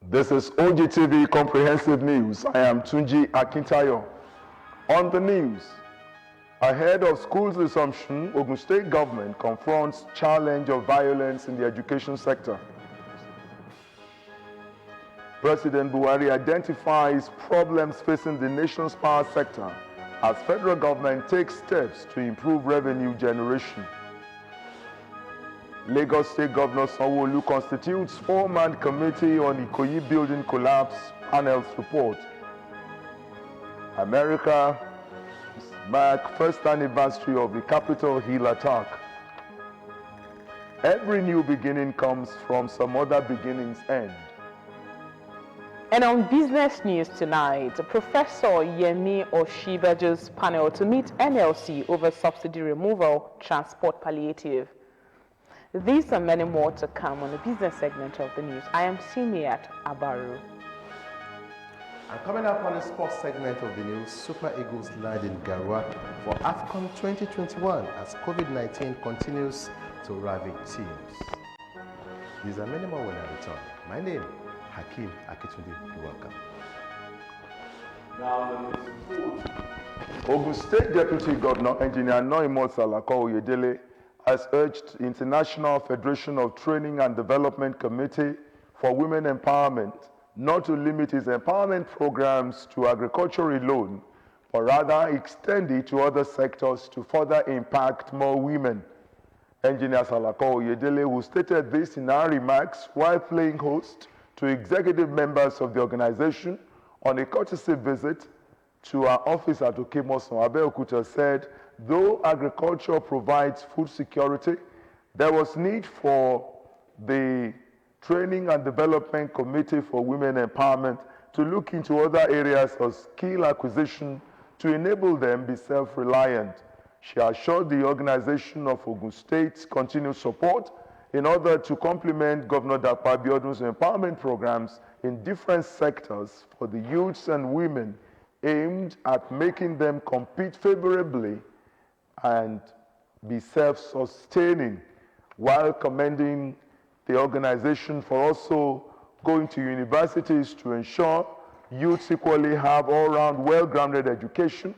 This is Ogtv Comprehensive News. I am Tunji Akintayo. On the news, ahead of school's resumption, Ogun State government confronts challenge of violence in the education sector. President Buhari identifies problems facing the nation's power sector as federal government takes steps to improve revenue generation. Lagos State Governor Sanwo-Olu constitutes four-man committee on Ikoyi building collapse panel's report. America marks first anniversary of the Capitol Hill attack. Every new beginning comes from some other beginning's end. And on business news tonight, Professor Yemi Oshibajo's panel to meet NLC over subsidy removal, transport palliative. These and many more to come on the business segment of the news. I am Simiat Abaru. And coming up on the sports segment of the news, Super Eagles land in Garua for AFCON 2021 as COVID-19 continues to ravage teams. These are many more when I return. My name, Hakeem Akitunde. Welcome. Now, Ogun State Deputy Governor Engineer Noimo Salako Oyedele has urged International Federation of Training and Development Committee for Women Empowerment not to limit its empowerment programs to agriculture alone, but rather extend it to other sectors to further impact more women. Engineer Salako Oyedele, who stated this in her remarks while playing host to executive members of the organization on a courtesy visit to our office at Okemoson, Abeokuta, said, though agriculture provides food security, there was need for the Training and Development Committee for Women Empowerment to look into other areas of skill acquisition to enable them be self-reliant. She assured the organization of Ogun State's continued support in order to complement Governor Dapo Abiodun's empowerment programs in different sectors for the youths and women, aimed at making them compete favorably and be self-sustaining, while commending the organization for also going to universities to ensure youths equally have all-round well-grounded education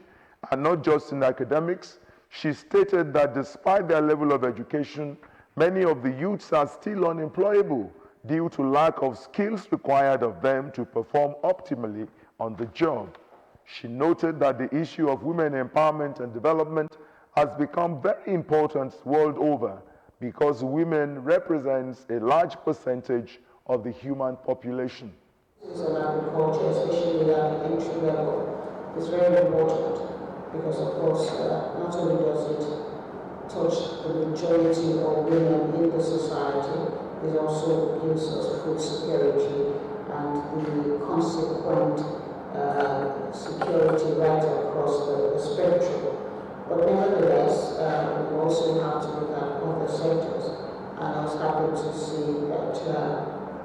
and not just in academics. She stated that despite their level of education, many of the youths are still unemployable due to lack of skills required of them to perform optimally on the job. She noted that the issue of women empowerment and development has become very important world over because women represents a large percentage of the human population. In agriculture, especially at the entry level, is very important because, of course, not only does it touch the majority of women in the society, it also gives us food security and the consequent security right across the spectrum. But nevertheless, we also have to look at other sectors, and I was happy to see that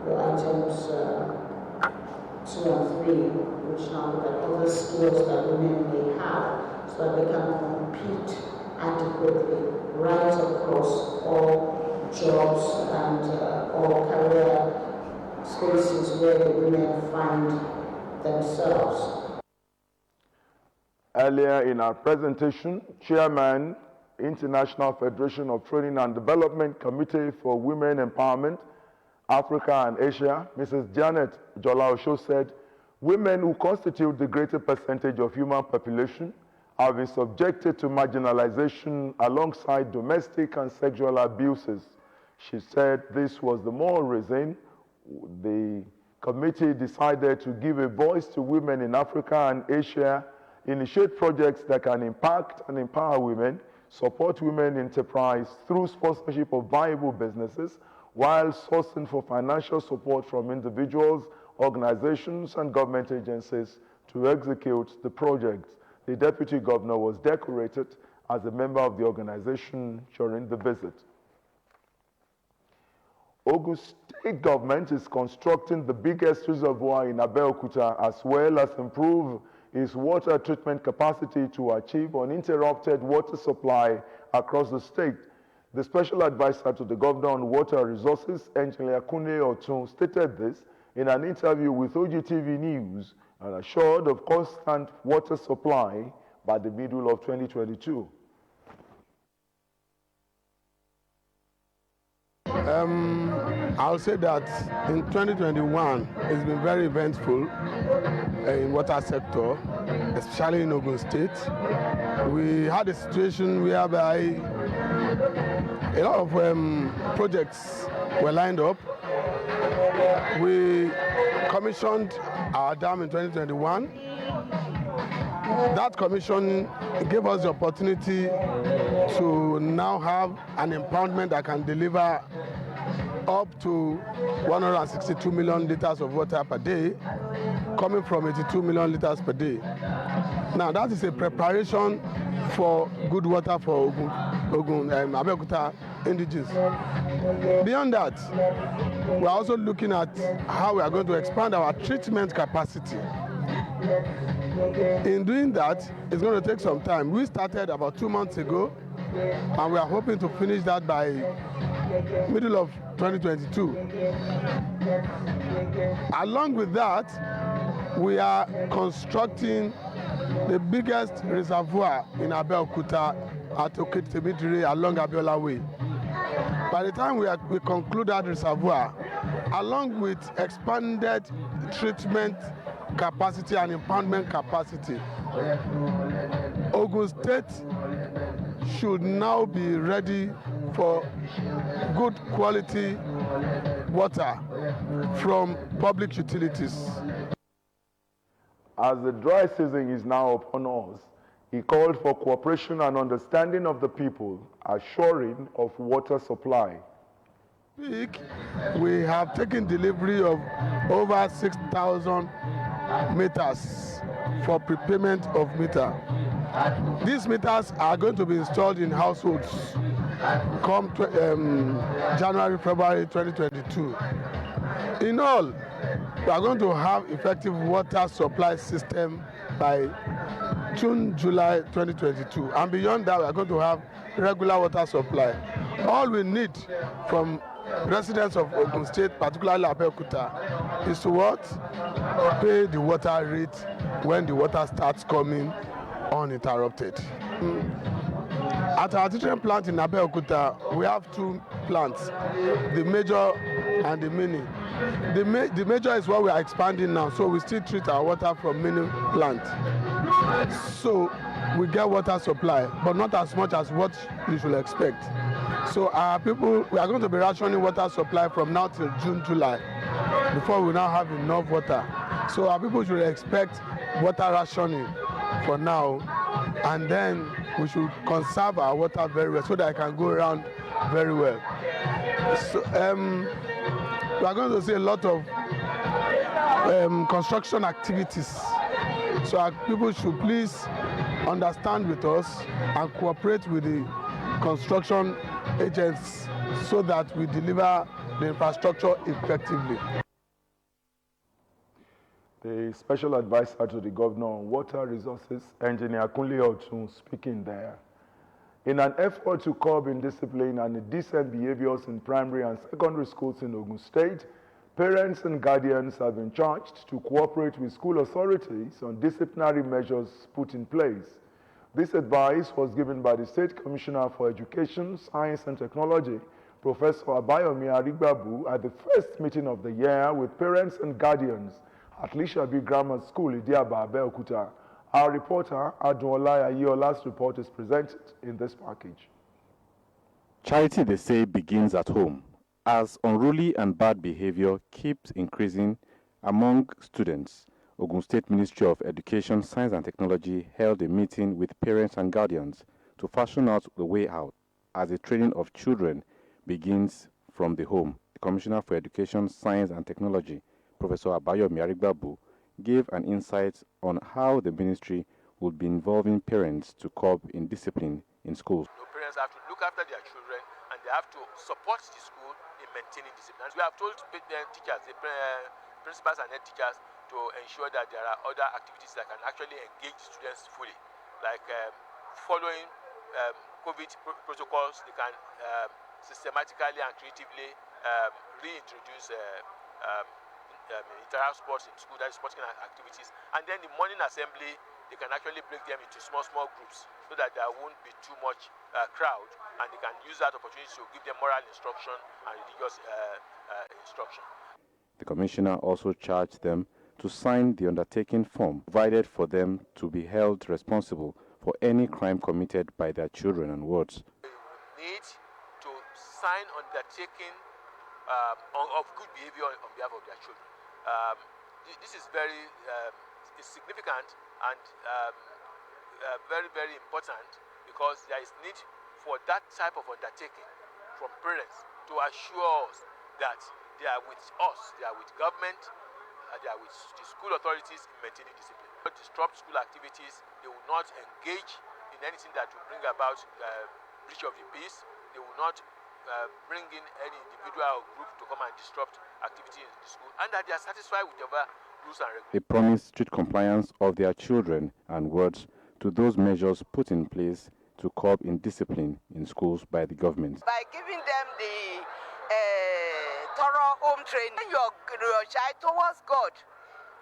the items 2 and 3, which now look at other skills that women may have, so that they can compete adequately right across all jobs and all career spaces where the women find themselves. Earlier in our presentation, Chairman, International Federation of Training and Development Committee for Women Empowerment, Africa and Asia, Mrs. Janet Jola-Osho said, women who constitute the greater percentage of human population have been subjected to marginalization alongside domestic and sexual abuses. She said this was the more reason the committee decided to give a voice to women in Africa and Asia, initiate projects that can impact and empower women, support women enterprise through sponsorship of viable businesses, while sourcing for financial support from individuals, organizations, and government agencies to execute the projects. The Deputy Governor was decorated as a member of the organization during the visit. Ogun State government is constructing the biggest reservoir in Abeokuta as well as improve its water treatment capacity to achieve uninterrupted water supply across the state. The special advisor to the governor on water resources, Engineer Kunle Otun, stated this in an interview with Ogtv News and assured of constant water supply by the middle of 2022. I'll say that in 2021, it's been very eventful in water sector, especially in Ogun State. We had a situation whereby a lot of projects were lined up. We commissioned our dam in 2021. That commission gave us the opportunity to now have an impoundment that can deliver up to 162 million liters of water per day, coming from 82 million liters per day. Now that is a preparation for good water for Abeokuta indigenous. Beyond that, we are also looking at how we are going to expand our treatment capacity. In doing that, it's going to take some time. We started about 2 months ago, and we are hoping to finish that by middle of 2022. Along with that, we are constructing the biggest reservoir in Abeokuta at Ogtv along Abiola Way. By the time we conclude that reservoir, along with expanded treatment capacity and impoundment capacity, Ogun State should now be ready for good quality water from public utilities. As the dry season is now upon us, he called for cooperation and understanding of the people, assuring of water supply. We have taken delivery of over 6,000 meters for prepayment of meter. These meters are going to be installed in households come January, February 2022. In all, we are going to have effective water supply system by June, July 2022. And beyond that, we are going to have regular water supply. All we need from residents of Ogun State, particularly Abeokuta, is to what? Pay the water rate when the water starts coming uninterrupted. At our treatment plant in Abeokuta, we have 2 plants, the major and the mini. The major is what we are expanding now, so we still treat our water from mini plant. So we get water supply, but not as much as what you should expect. So our people, we are going to be rationing water supply from now till June, July, before we now have enough water. So our people should expect water rationing for now, and then we should conserve our water very well so that it can go around very well. So we are going to see a lot of construction activities. So our people should please understand with us and cooperate with the construction agents so that we deliver the infrastructure effectively. The special advisor to the governor on water resources, Engineer Kunle Otun, speaking there. In an effort to curb indiscipline and indecent behaviors in primary and secondary schools in Ogun State, parents and guardians have been charged to cooperate with school authorities on disciplinary measures put in place. This advice was given by the State Commissioner for Education, Science and Technology, Professor Abeokuta Arigbabu, at the first meeting of the year with parents and guardians at Lishabi Grammar School, Idiaba, Abeokuta. Our reporter, Adunola Ayola's report is presented in this package. Charity, they say, begins at home, as unruly and bad behavior keeps increasing among students. Ogun State Ministry of Education, Science and Technology held a meeting with parents and guardians to fashion out the way out, as the training of children begins from the home. The Commissioner for Education, Science and Technology, Professor Abeokuta Arigbabu, gave an insight on how the ministry would be involving parents to curb indiscipline in schools. Parents have to look after their children, and they have to support the school in maintaining discipline. We have told teachers, principals and head teachers to ensure that there are other activities that can actually engage the students fully, like following COVID protocols. They can systematically and creatively reintroduce inter-house sports in school, that is sporting activities, and then the morning assembly, they can actually break them into small groups so that there won't be too much crowd, and they can use that opportunity to give them moral instruction and religious instruction. The commissioner also charged them to sign the undertaking form provided for them to be held responsible for any crime committed by their children and wards. They need to sign undertaking of good behavior on behalf of their children. This is very significant and very, very important, because there is need for that type of undertaking from parents to assure us that they are with us, they are with government, they are with the school authorities in maintaining discipline. Not disrupt school activities, they will not engage in anything that will bring about breach of the peace, they will not bring in any individual or group to come and disrupt activity in the school, and that they are satisfied with whatever rules and regulations. They promise strict compliance of their children and wards to those measures put in place to curb indiscipline in schools by the government. By giving them the thorough home training, your child towards God,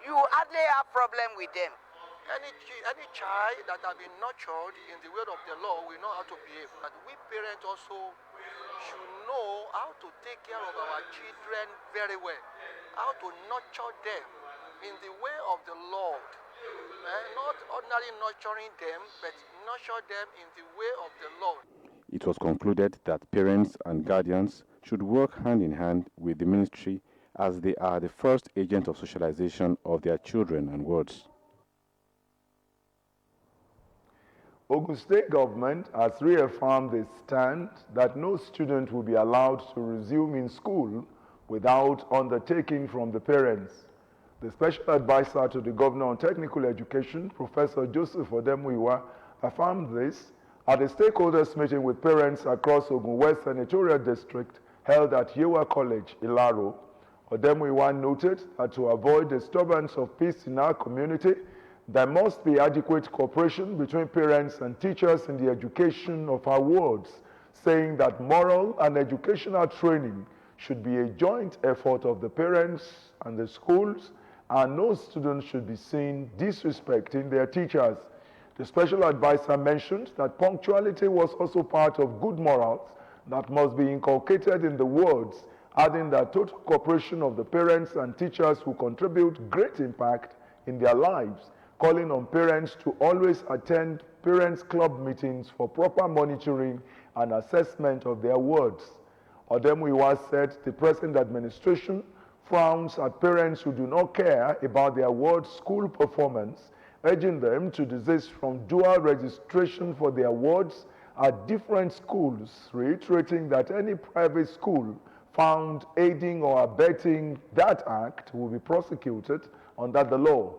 you hardly have problem with them. Any child that has been nurtured in the way of the law will know how to behave. And we parents also should know how to take care of our children very well, how to nurture them in the way of the Lord. Not ordinarily nurturing them, but nurture them in the way of the Lord. It was concluded that parents and guardians should work hand in hand with the ministry, as they are the first agent of socialization of their children and wards. Ogun State government has reaffirmed its stand that no student will be allowed to resume in school without undertaking from the parents. The special advisor to the governor on technical education, Professor Joseph Odemuyiwa, affirmed this at a stakeholders meeting with parents across Ogun West Senatorial District held at Yewa College, Ilaro. Odemuyiwa noted that to avoid disturbance of peace in our community, there must be adequate cooperation between parents and teachers in the education of our wards, saying that moral and educational training should be a joint effort of the parents and the schools, and no student should be seen disrespecting their teachers. The special advisor mentioned that punctuality was also part of good morals that must be inculcated in the wards, adding that total cooperation of the parents and teachers will contribute great impact in their lives, calling on parents to always attend parents' club meetings for proper monitoring and assessment of their wards. Odemuyiwa said the present administration frowns at parents who do not care about their ward school performance, urging them to desist from dual registration for their wards at different schools, reiterating that any private school found aiding or abetting that act will be prosecuted under the law.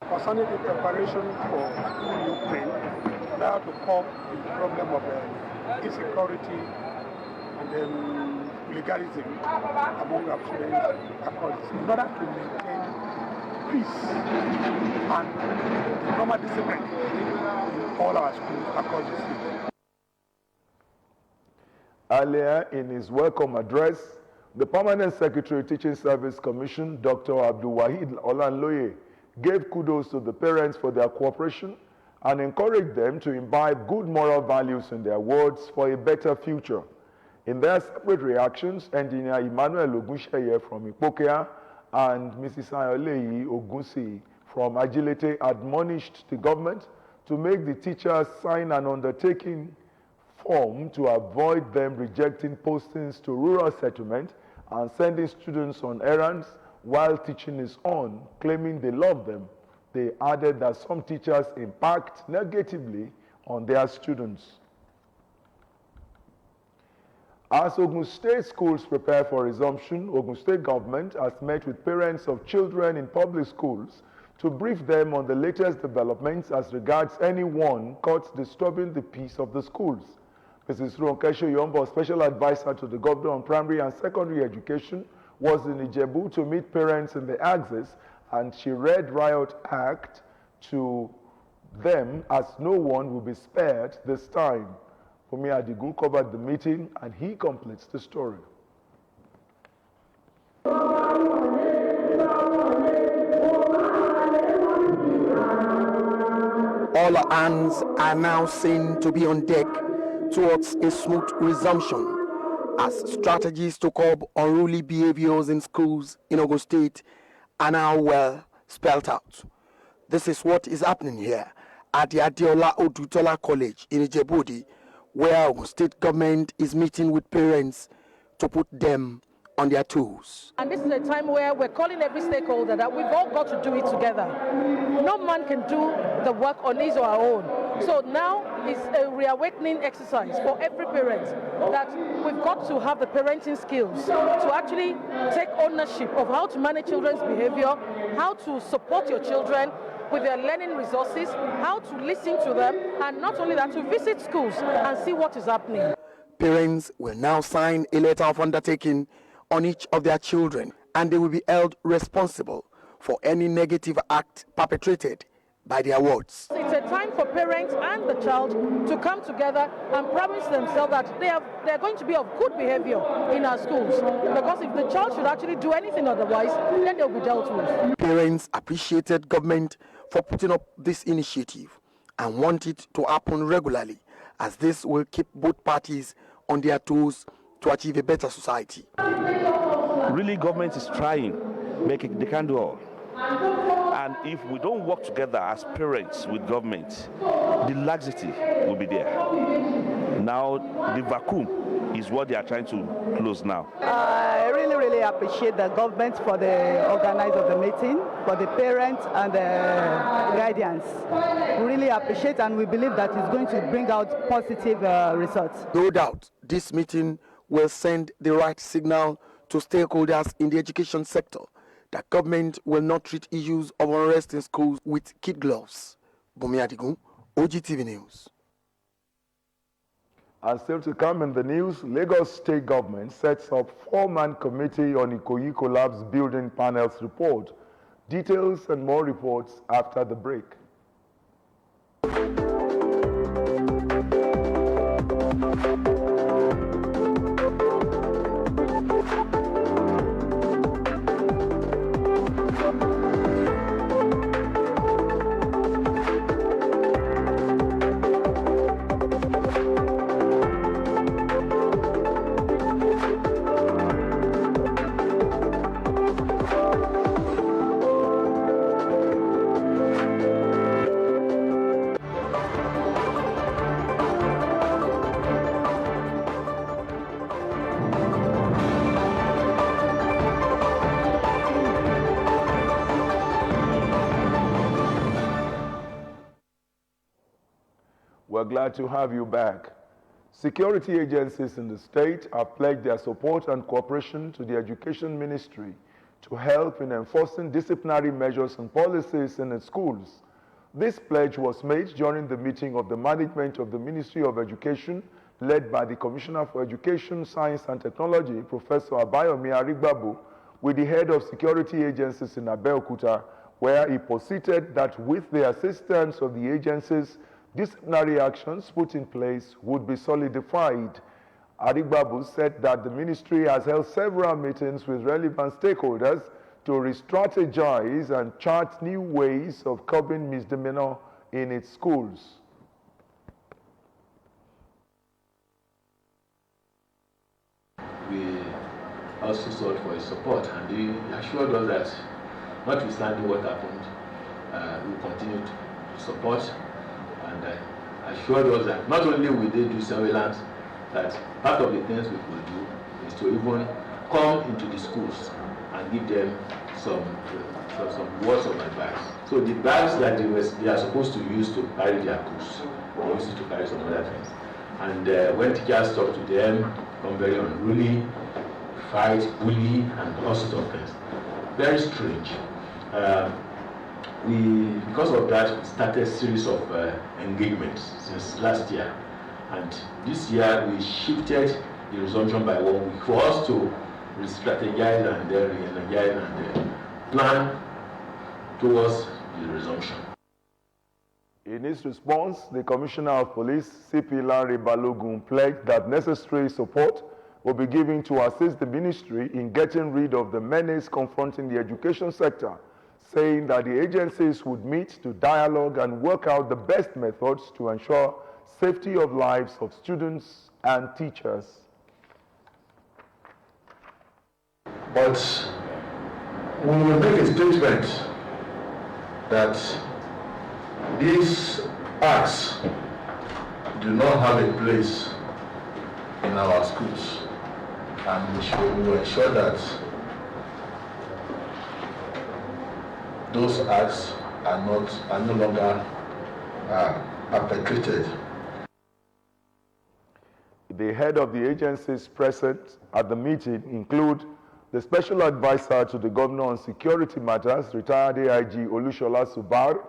Concerning the preparation for Ukraine, now to curb the problem of insecurity and legalism among our students across, in order to maintain peace and normal discipline in all our schools across the state. Earlier in his welcome address, the Permanent Secretary Teaching Service Commission, Dr. Abdul Wahid Olanloye, gave kudos to the parents for their cooperation and encouraged them to imbibe good moral values in their wards for a better future. In their separate reactions, Engineer Emmanuel Ogunsheye from Ipokea and Mrs. Ayoleyi Ogunsi from Agility admonished the government to make the teachers sign an undertaking form to avoid them rejecting postings to rural settlement and sending students on errands while teaching is on, claiming they love them. They added that some teachers impact negatively on their students. As Ogun State schools prepare for resumption, Ogun State government has met with parents of children in public schools to brief them on the latest developments as regards anyone caught disturbing the peace of the schools. Mrs. Ronkesho Yombo, special advisor to the governor on primary and secondary education, was in Ijebu to meet parents in the axis, and she read Riot Act to them, as no one will be spared this time. Fumi Adigun covered the meeting and he completes the story. All hands are now seen to be on deck towards a smooth resumption as strategies to curb unruly behaviors in schools in Ogun State are now well spelled out. This is what is happening here at the Adeola Odutola College in Ijebu-Ode, where Ogun State government is meeting with parents to put them on their toes. And this is a time where we're calling every stakeholder that we've all got to do it together. No man can do the work on his or her own. So now is a reawakening exercise for every parent that we've got to have the parenting skills to actually take ownership of how to manage children's behavior, how to support your children with their learning resources, how to listen to them, and not only that, to visit schools and see what is happening. Parents will now sign a letter of undertaking on each of their children, and they will be held responsible for any negative act perpetrated by their words. It's a time for parents and the child to come together and promise themselves that they're going to be of good behavior in our schools. Because if the child should actually do anything otherwise, then they'll be dealt with. Parents appreciated government for putting up this initiative and want it to happen regularly, as this will keep both parties on their toes to achieve a better society. Really, government is trying, they can't do all. And if we don't work together as parents with government, the laxity will be there. Now, the vacuum is what they are trying to close now. I really appreciate the government for the organize of the meeting, for the parents and the guardians. We really appreciate, and we believe that it's going to bring out positive results. No doubt, this meeting will send the right signal to stakeholders in the education sector that government will not treat issues of unrest in schools with kid gloves. Fumi Adigun, Ogtv News. And still to come in the news, Lagos State Government sets up four-man committee on Ikoyi collapse building panels report. Details and more reports after the break. We're glad to have you back. Security agencies in the state have pledged their support and cooperation to the Education Ministry to help in enforcing disciplinary measures and policies in its schools. This pledge was made during the meeting of the management of the Ministry of Education, led by the Commissioner for Education, Science and Technology, Professor Abeokuta, with the head of security agencies in Abeokuta, where he posited that with the assistance of the agencies, disciplinary actions put in place would be solidified. Arigbabu said that the ministry has held several meetings with relevant stakeholders to re-strategize and chart new ways of curbing misdemeanor in its schools. We also sought for his support, and he assured us that, notwithstanding what happened, we will continue to support, and assured us that not only will they do surveillance, that part of the things we could do is to even come into the schools and give them some words of advice. So the bags that they are supposed to use to carry their books, they use it to carry some other things. And when teachers talk to them, become very unruly, fight, bully, and all sorts of things. Very strange. Because of that, we started a series of engagements since last year. And this year, we shifted the resumption by 1 week for us to re-strategize and then re-energize and plan towards the resumption. In his response, the Commissioner of Police, CP Larry Balogun, pledged that necessary support will be given to assist the ministry in getting rid of the menace confronting the education sector, saying that the agencies would meet to dialogue and work out the best methods to ensure safety of lives of students and teachers. But we will make a statement that these acts do not have a place in our schools, and we will ensure that those acts are no longer perpetrated. The head of the agencies present at the meeting include the Special Advisor to the Governor on Security Matters, retired AIG Olushola Subar,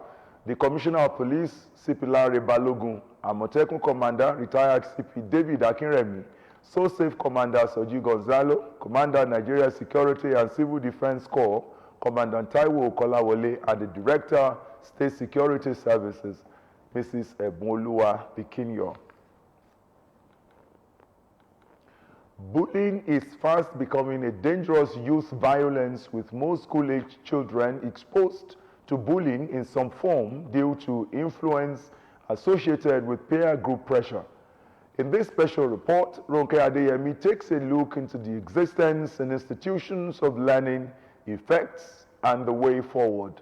the Commissioner of Police, CP Larry Balogun, Amotekun Commander, retired CP David Akinremi, SOSAFE Commander Soji Gonzalo, Commander Nigeria Security and Civil Defense Corps, Commandant Taiwo Kolawole, and the Director, State Security Services, Mrs. Ebunoluwa Bikinyo. Bullying is fast becoming a dangerous youth violence, with most school-age children exposed to bullying in some form due to influence associated with peer group pressure. In this special report, Ronke Adeyemi takes a look into the existence and institutions of learning, effects, and the way forward.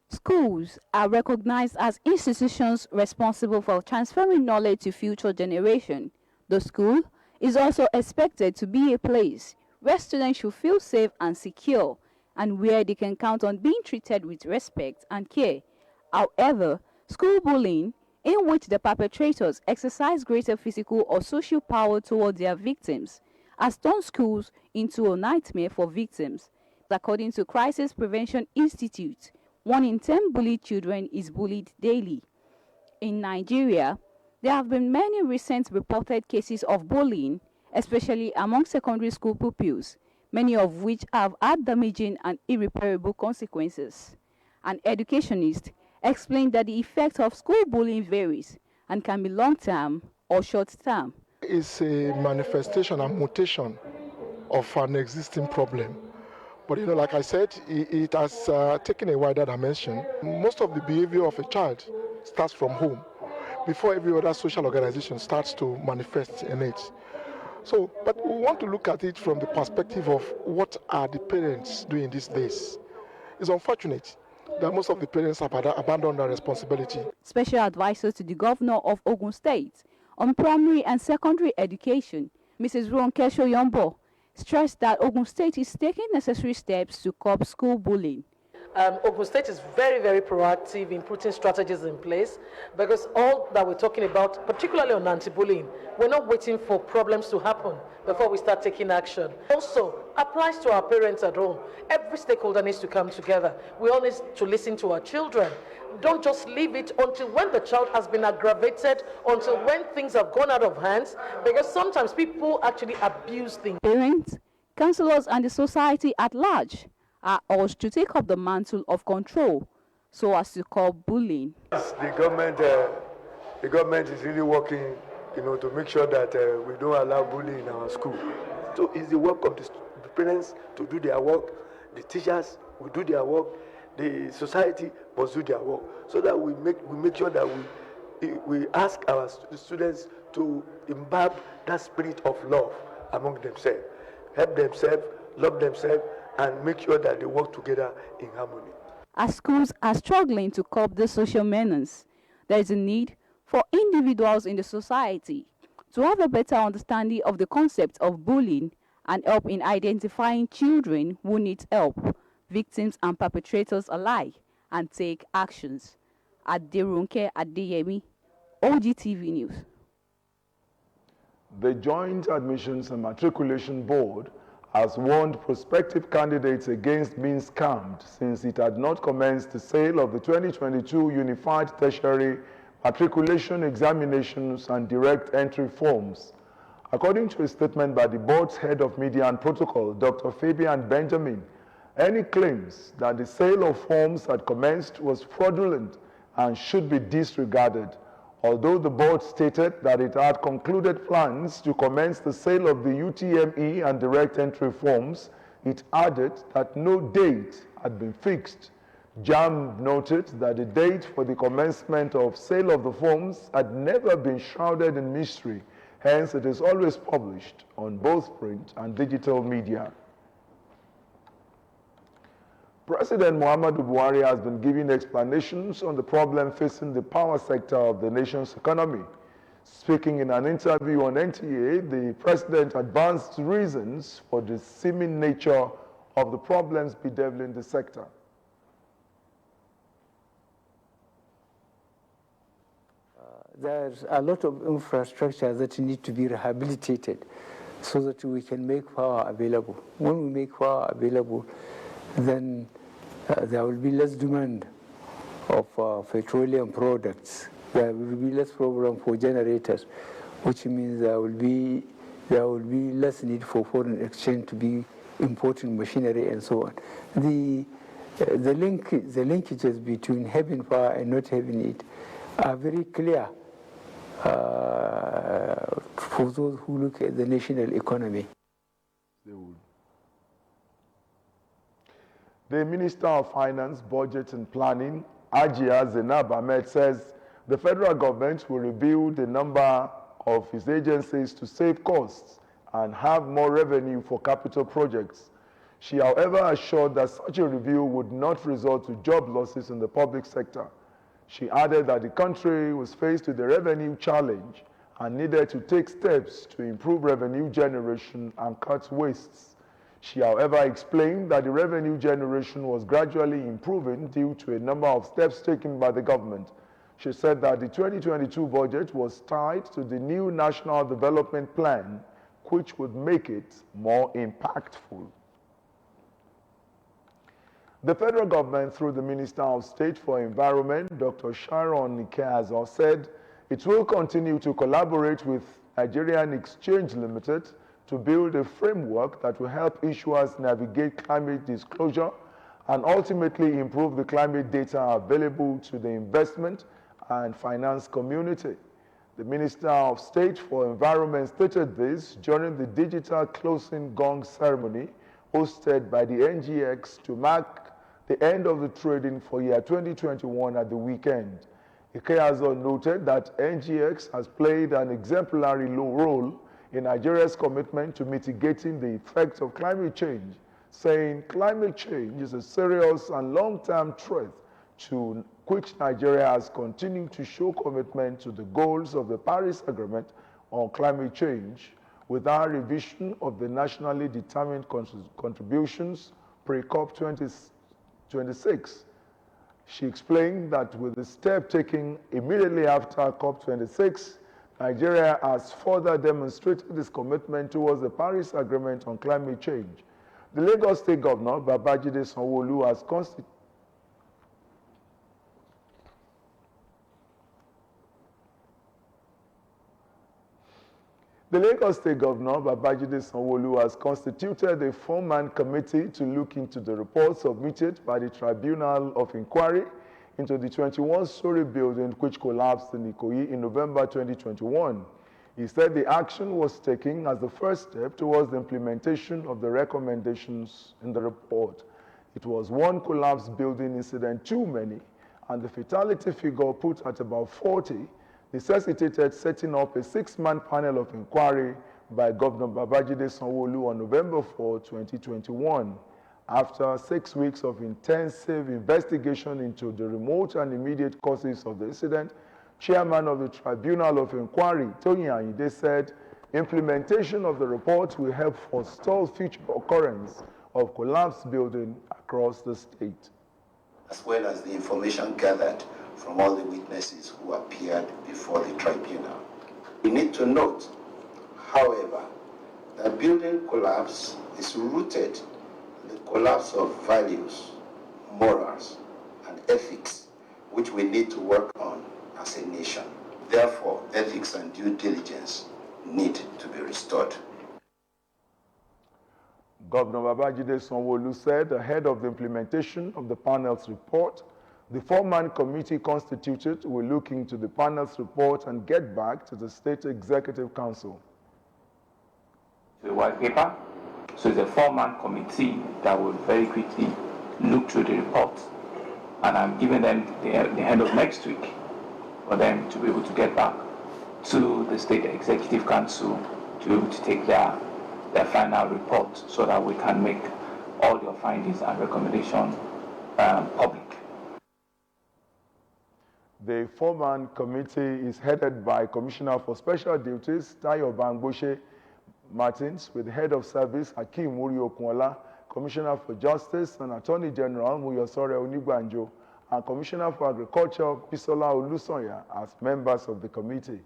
Schools are recognized as institutions responsible for transferring knowledge to future generations. The school is also expected to be a place where students should feel safe and secure, and where they can count on being treated with respect and care. However, school bullying, in which the perpetrators exercise greater physical or social power toward their victims, has turned schools into a nightmare for victims. According to Crisis Prevention Institute, 1 in 10 bullied children is bullied daily. In Nigeria, there have been many recent reported cases of bullying, especially among secondary school pupils, many of which have had damaging and irreparable consequences. An educationist explained that the effect of school bullying varies and can be long-term or short-term. It's a manifestation and mutation of an existing problem. But like I said, it has taken a wider dimension. Most of the behavior of a child starts from home before every other social organization starts to manifest in it. So, but we want to look at it from the perspective of what are the parents doing these days. It's unfortunate that most of the parents have abandoned their responsibility. Special advisor to the governor of Ogun State on primary and secondary education, Mrs. Ronke Shoyombo, stressed that Ogun State is taking necessary steps to curb school bullying. Ogun State is very, very proactive in putting strategies in place, because all that we're talking about, particularly on anti-bullying, we're not waiting for problems to happen before we start taking action. Also applies to our parents at home. Every stakeholder needs to come together. We all need to listen to our children. Don't just leave it until when the child has been aggravated, until when things have gone out of hands, because sometimes people actually abuse things. Parents, counselors, and the society at large are urged to take up the mantle of control so as to curb bullying. The government is really working, to make sure that we don't allow bullying in our school. So it's the work of the parents to do their work, the teachers will do their work, the society must do their work, so that we make sure that we ask our students to imbibe that spirit of love among themselves, help themselves, love themselves, and make sure that they work together in harmony. As schools are struggling to curb the social menace, there is a need for individuals in the society to have a better understanding of the concept of bullying and help in identifying children who need help, victims and perpetrators alike, and take actions. Aderonke Adeyemi, Ogtv News. The Joint Admissions and Matriculation Board has warned prospective candidates against being scammed since it had not commenced the sale of the 2022 Unified Tertiary Matriculation Examinations and Direct Entry Forms. According to a statement by the board's head of media and protocol, Dr. Fabian Benjamin, Any claims that the sale of forms had commenced was fraudulent and should be disregarded. Although the board stated that it had concluded plans to commence the sale of the UTME and direct entry forms, it added that no date had been fixed. JAMB noted that the date for the commencement of sale of the forms had never been shrouded in mystery, hence it is always published on both print and digital media. President Muhammadu Buhari has been giving explanations on the problem facing the power sector of the nation's economy. Speaking in an interview on NTA, the president advanced reasons for the seeming nature of the problems bedeviling the sector. There's a lot of infrastructure that need to be rehabilitated so that we can make power available. When we make power available, then there will be less demand of petroleum products. There will be less problem for generators, which means there will be less need for foreign exchange to be importing machinery and so on. The linkages between having power and not having it are very clear for those who look at the national economy. The Minister of Finance, Budget and Planning, Ajia Zainab Ahmed, says the federal government will review the number of its agencies to save costs and have more revenue for capital projects. She, however, assured that such a review would not result to job losses in the public sector. She added that the country was faced with a revenue challenge and needed to take steps to improve revenue generation and cut wastes. She, however, explained that the revenue generation was gradually improving due to a number of steps taken by the government. She said that the 2022 budget was tied to the new National Development Plan, which would make it more impactful. The federal government, through the Minister of State for Environment, Dr. Sharon Ikeazo, said it will continue to collaborate with Nigerian Exchange Limited to build a framework that will help issuers navigate climate disclosure and ultimately improve the climate data available to the investment and finance community. The Minister of State for Environment stated this during the digital closing gong ceremony hosted by the NGX to mark the end of the trading for year 2021 at the weekend. Ikeazo noted that NGX has played an exemplary role in Nigeria's commitment to mitigating the effects of climate change, saying climate change is a serious and long-term threat to which Nigeria has continued to show commitment to the goals of the Paris Agreement on climate change without revision of the nationally determined contributions pre-COP 26. She explained that with the step taken immediately after COP 26, Nigeria has further demonstrated its commitment towards the Paris Agreement on climate change. The Lagos State Governor, Babajide Sanwo-Olu, has constituted a four-man committee to look into the report submitted by the Tribunal of Inquiry into the 21-story building which collapsed in Ikoyi in November 2021. He said the action was taken as the first step towards the implementation of the recommendations in the report. It was one collapsed building incident too many, and the fatality figure put at about 40 necessitated setting up a 6-man panel of inquiry by Governor Babajide Sanwo-Olu on November 4, 2021. After 6 weeks of intensive investigation into the remote and immediate causes of the incident, Chairman of the Tribunal of Inquiry, Toyin Ayinde, said implementation of the report will help forestall future occurrence of collapsed buildings across the state. As well as the information gathered from all the witnesses who appeared before the tribunal. We need to note, however, that building collapse is rooted in the collapse of values, morals, and ethics, which we need to work on as a nation. Therefore, ethics and due diligence need to be restored. Governor Babajide Sanwo-Olu said ahead of the implementation of the panel's report, the four-man committee constituted will look into the panel's report and get back to the State Executive Council. The white paper, so it's a four-man committee that will very quickly look through the report, and I'm giving them the end of next week for them to be able to get back to the State Executive Council to be able to take their final report so that we can make all your findings and recommendations public. The four-man committee is headed by Commissioner for Special Duties, Tayo Bangboshe Martins, with Head of Service, Hakeem Muri-Okunola, Commissioner for Justice and Attorney General, Muyosore Onigbanjo, and Commissioner for Agriculture, Bisola Olusonya, as members of the committee.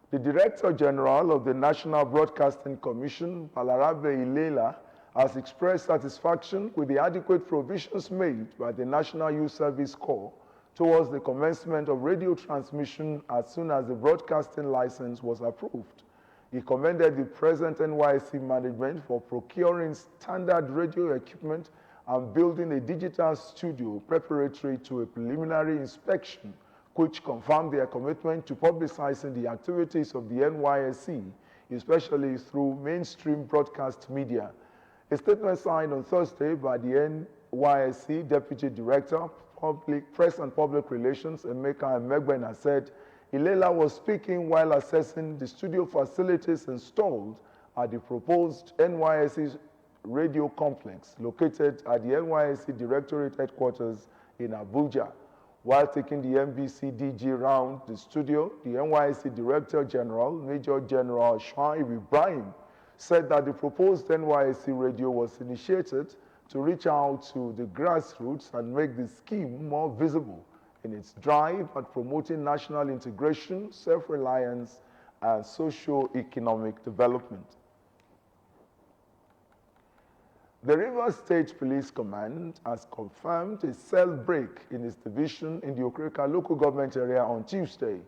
The Director General of the National Broadcasting Commission, Balarabe Ilela, has expressed satisfaction with the adequate provisions made by the National Youth Service Corps towards the commencement of radio transmission as soon as the broadcasting license was approved. He commended the present NYSC management for procuring standard radio equipment and building a digital studio preparatory to a preliminary inspection, which confirmed their commitment to publicizing the activities of the NYSC, especially through mainstream broadcast media. A statement signed on Thursday by the NYSC Deputy Director, Press and Public Relations, Emeka Emegbena, said Ilela was speaking while assessing the studio facilities installed at the proposed NYSC radio complex located at the NYSC Directorate Headquarters in Abuja. While taking the NBC DG round the studio, the NYSC Director General, Major General Shoaib Ibrahim, said that the proposed NYSC radio was initiated to reach out to the grassroots and make the scheme more visible in its drive at promoting national integration, self-reliance, and socio-economic development. The Rivers State Police Command has confirmed a cell break in its division in the Okrika local government area on Tuesday.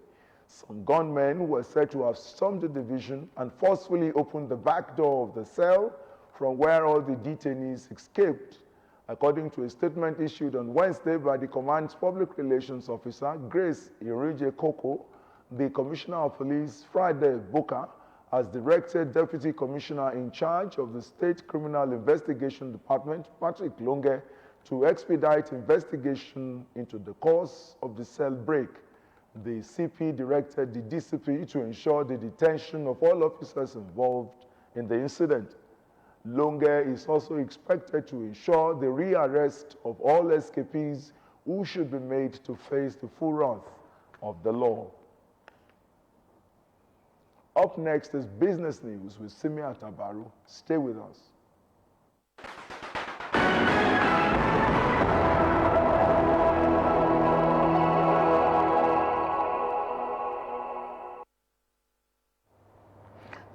Some gunmen were said to have stormed the division and forcefully opened the back door of the cell from where all the detainees escaped. According to a statement issued on Wednesday by the command's public relations officer, Grace Irije Koko, the Commissioner of Police, Friday Buka, has directed Deputy Commissioner in charge of the State Criminal Investigation Department, Patrick Longe, to expedite investigation into the cause of the cell break. The CP directed the DCP to ensure the detention of all officers involved in the incident. Longe is also expected to ensure the rearrest of all escapees who should be made to face the full wrath of the law. Up next is business news with Simi Atabaru. Stay with us.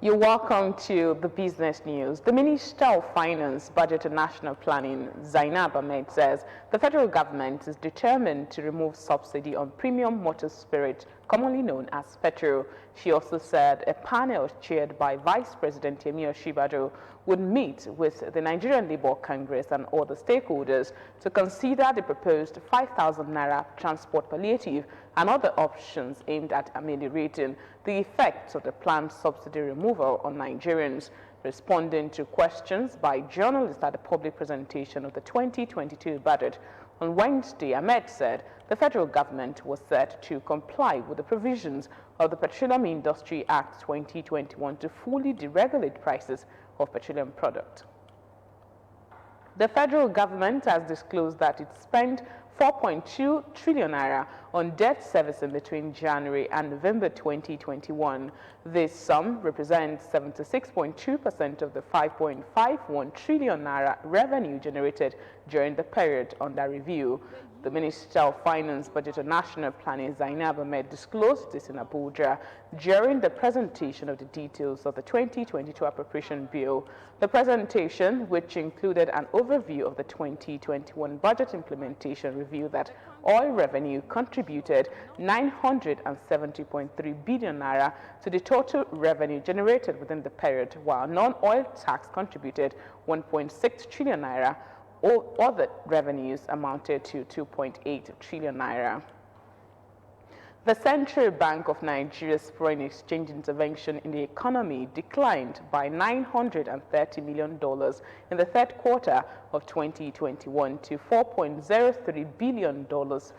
You're welcome to the business news. The Minister of Finance, Budget and National Planning, Zainab Ahmed, says the federal government is determined to remove subsidy on premium motor spirit, commonly known as petrol. She also said a panel chaired by Vice President Yemi Osinbajo would meet with the Nigerian Labour Congress and other stakeholders to consider the proposed 5,000 naira transport palliative and other options aimed at ameliorating the effects of the planned subsidy removal on Nigerians. Responding to questions by journalists at the public presentation of the 2022 budget on Wednesday, Ahmed said the federal government was set to comply with the provisions of the Petroleum Industry Act 2021 to fully deregulate prices of petroleum products. The federal government has disclosed that it spent 4.2 trillion naira on debt servicing between January and November 2021. This sum represents 76.2% of the 5.51 trillion naira revenue generated during the period under review. The Minister of Finance, Budget and National Planning, Zainab Ahmed, disclosed this in Abuja during the presentation of the details of the 2022 Appropriation Bill. The presentation, which included an overview of the 2021 budget implementation, revealed that oil revenue contributed 970.3 billion naira to the total revenue generated within the period, while non-oil tax contributed 1.6 trillion naira. All other revenues amounted to 2.8 trillion naira. The Central Bank of Nigeria's foreign exchange intervention in the economy declined by $930 million in the third quarter of 2021 to $4.03 billion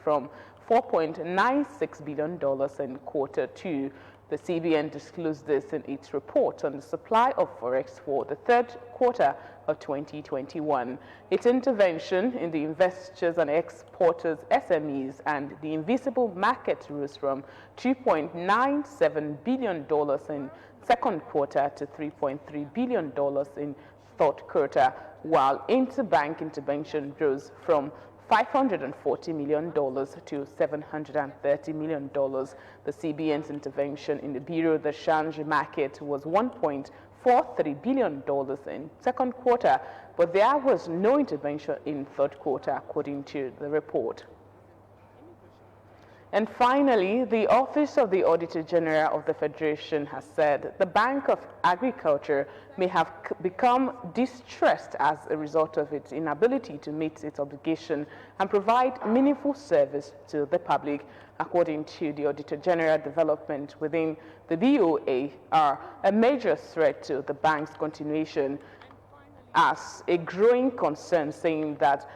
from $4.96 billion in quarter two. The CBN disclosed this in its report on the supply of forex for the third quarter of 2021. Its intervention in the investors and exporters, SMEs, and the invisible market rose from $2.97 billion in second quarter to $3.3 billion in third quarter, while interbank intervention rose from $540 million to $730 million. The CBN's intervention in the Bureau de Change market was $1.43 billion in second quarter, but there was no intervention in third quarter, according to the report. And finally, the Office of the Auditor General of the Federation has said the Bank of Agriculture may have become distressed as a result of its inability to meet its obligation and provide meaningful service to the public. According to the Auditor General, development within the BOA are a major threat to the bank's continuation, as a growing concern, saying that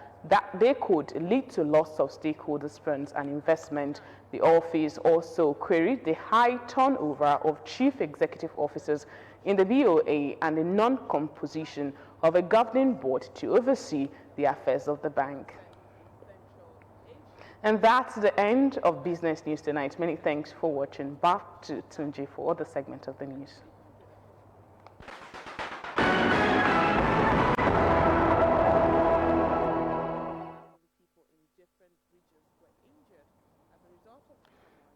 they could lead to loss of stakeholders' funds and investment. The office also queried the high turnover of chief executive officers in the BOA and the non-composition of a governing board to oversee the affairs of the bank. And that's the end of Business News Tonight. Many thanks for watching. Back to Tunji for other segments of the news.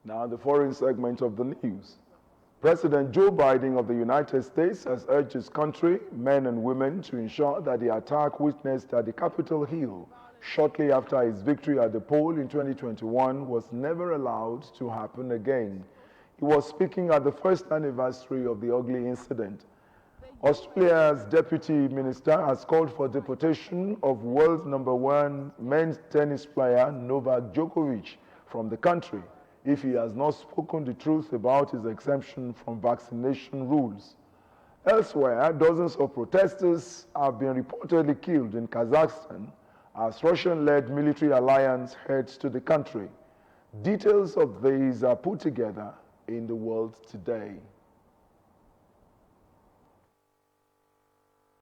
Now, the foreign segment of the news. President Joe Biden of the United States has urged his country, men and women, to ensure that the attack witnessed at the Capitol Hill shortly after his victory at the poll in 2021 was never allowed to happen again. He was speaking at the first anniversary of the ugly incident. Australia's deputy minister has called for deportation of world #1 men's tennis player Novak Djokovic from the country if he has not spoken the truth about his exemption from vaccination rules. Elsewhere, dozens of protesters have been reportedly killed in Kazakhstan as Russian-led military alliance heads to the country. Details of these are put together in the world today.